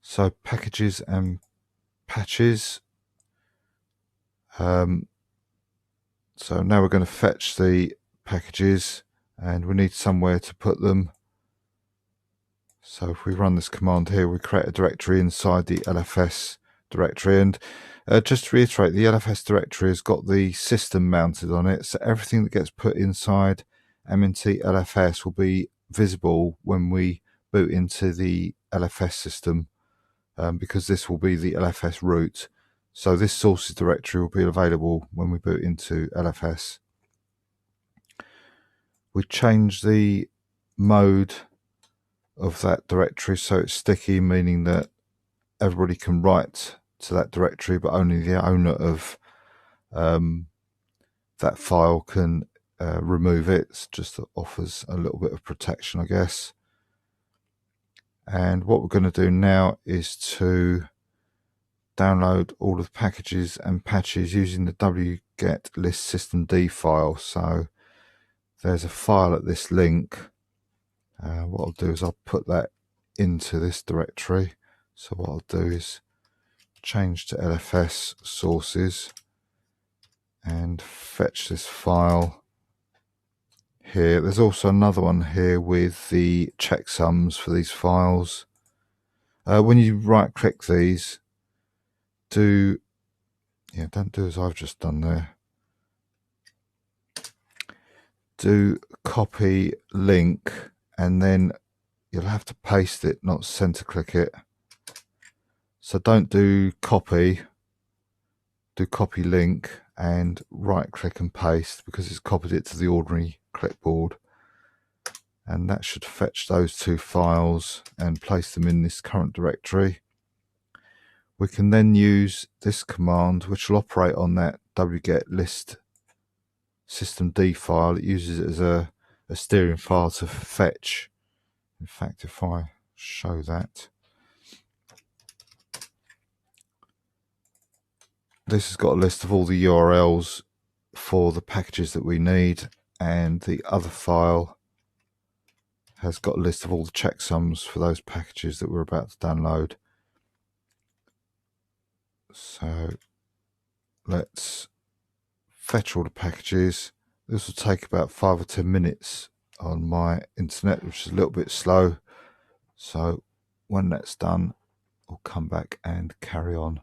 So packages and patches. So now we're going to fetch the packages and we need somewhere to put them. So if we run this command here, we create a directory inside the LFS directory. And just to reiterate, the LFS directory has got the system mounted on it. So everything that gets put inside MNT LFS will be visible when we boot into the LFS system, because this will be the LFS root. So this sources directory will be available when we boot into LFS. We change the mode of that directory so it's sticky, meaning that everybody can write to that directory, but only the owner of that file can remove it. It just offers a little bit of protection, I guess. And what we're going to do now is to download all of the packages and patches using the wget list systemd file. So there's a file at this link. What I'll do is I'll put that into this directory. So what I'll do is change to LFS sources and fetch this file here. There's also another one here with the checksums for these files. When you right click these, don't do as I've just done there. Do copy link and then you'll have to paste it, not center click it. So don't do copy, do copy link and right click and paste, because it's copied it to the ordinary clipboard. And that should fetch those two files and place them in this current directory. We can then use this command, which will operate on that wget list systemd file. It uses it as a steering file to fetch. In fact, if I show that, this has got a list of all the URLs for the packages that we need, and the other file has got a list of all the checksums for those packages that we're about to download. So let's fetch all the packages. This will take about 5 or 10 minutes on my internet, which is a little bit slow. So when that's done, we'll come back and carry on.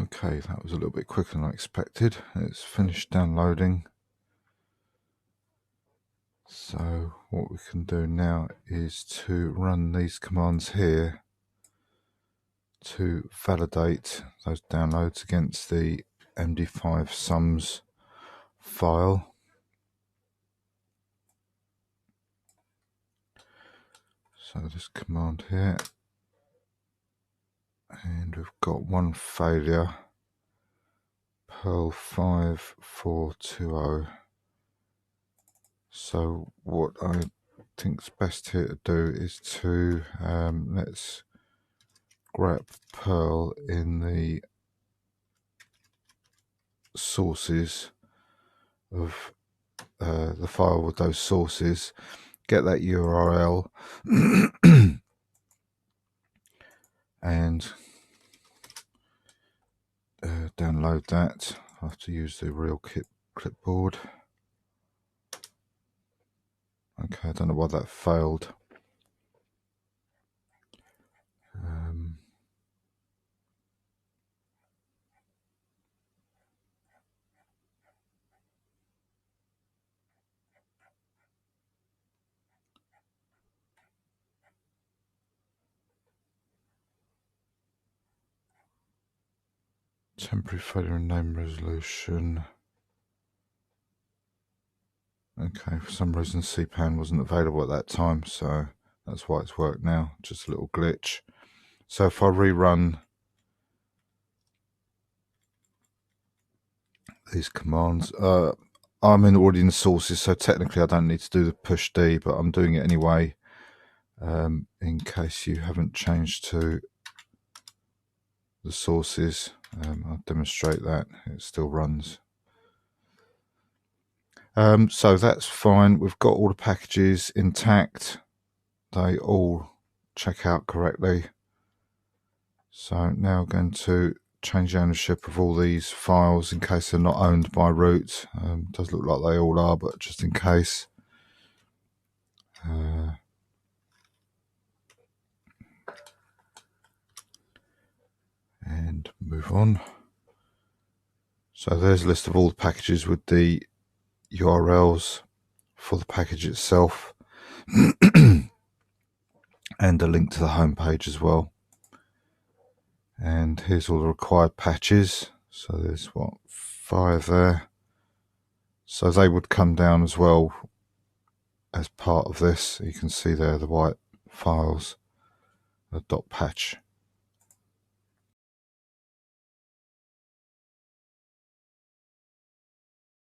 Okay, that was a little bit quicker than I expected. It's finished downloading. So what we can do now is to run these commands here to validate those downloads against the MD5 sums file. So this command here, and we've got one failure, Perl 5420. So what I think is best here to do is to let's grab Perl in the sources of the file with those sources, get that URL and download that. I have to use the real clipboard. Okay, I don't know why that failed. Temporary failure in name resolution. Okay, for some reason CPAN wasn't available at that time, so that's why it's worked now. Just a little glitch. So if I rerun these commands, I'm already in the sources, so technically I don't need to do the push D, but I'm doing it anyway, in case you haven't changed to the sources. I'll demonstrate that. It still runs. So that's fine. We've got all the packages intact. They all check out correctly. So now I'm going to change the ownership of all these files in case they're not owned by root. Does look like they all are, but just in case. And move on. So there's a list of all the packages with the URLs for the package itself and a link to the home page as well. And here's all the required patches. So there's what, 5 there. So they would come down as well as part of this. You can see there the white files, the .patch